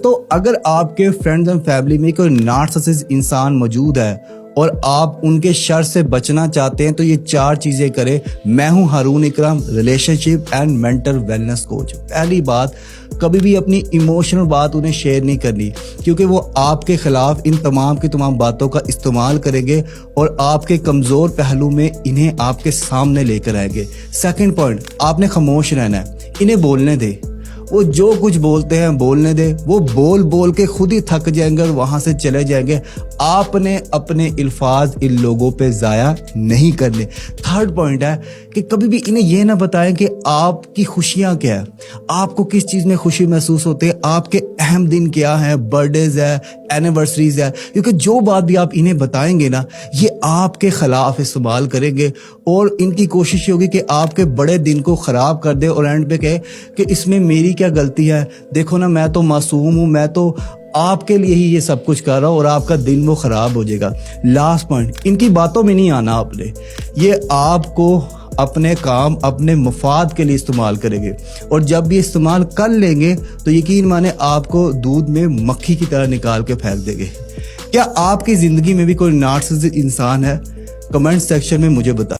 تو اگر آپ کے فرینڈز اینڈ فیملی میں کوئی نارسسسٹ انسان موجود ہے اور آپ ان کے شر سے بچنا چاہتے ہیں تو یہ 4 چیزیں کریں۔ میں ہوں Haroon Akram, relationship and mental wellness coach. پہلی بات، کبھی بھی اپنی ایموشنل بات انہیں شیئر نہیں کرنی، کیونکہ وہ آپ کے خلاف ان تمام کی تمام باتوں کا استعمال کریں گے اور آپ کے کمزور پہلو میں انہیں آپ کے سامنے لے کر آئیں گے۔ سیکنڈ پوائنٹ، آپ نے خاموش رہنا ہے، انہیں بولنے دیں، وہ جو کچھ بولتے ہیں بولنے دے، وہ بول بول کے خود ہی تھک جائیں گے اور وہاں سے چلے جائیں گے۔ آپ نے اپنے الفاظ ان لوگوں پہ ضائع نہیں کرنے۔ تھرڈ پوائنٹ ہے کہ کبھی بھی انہیں یہ نہ بتائیں کہ آپ کی خوشیاں کیا ہے، آپ کو کس چیز میں خوشی محسوس ہوتی ہے، آپ کے اہم دن کیا ہیں، برتھ ڈیز ہے، اینیورسریز ہے، کیونکہ جو بات بھی آپ انہیں بتائیں گے نا، یہ آپ کے خلاف استعمال کریں گے اور ان کی کوشش یہ ہوگی کہ آپ کے بڑے دن کو خراب کر دے اور اینڈ پہ کہے کہ اس میں میری کیا غلطی ہے، دیکھو نا میں تو معصوم ہوں، میں تو آپ کے لیے ہی یہ سب کچھ کر رہا ہوں، اور آپ کا دن وہ خراب ہو جائے گا۔ لاسٹ پوائنٹ، ان کی باتوں میں نہیں آنا آپ نے، یہ آپ کو اپنے کام اپنے مفاد کے لیے استعمال کریں گے، اور جب بھی استعمال کر لیں گے تو یقین مانے آپ کو دودھ میں مکھی کی طرح نکال کے پھینک دیں گے۔ کیا آپ کی زندگی میں بھی کوئی نارسسسٹ انسان ہے؟ کمنٹ سیکشن میں مجھے بتائیں۔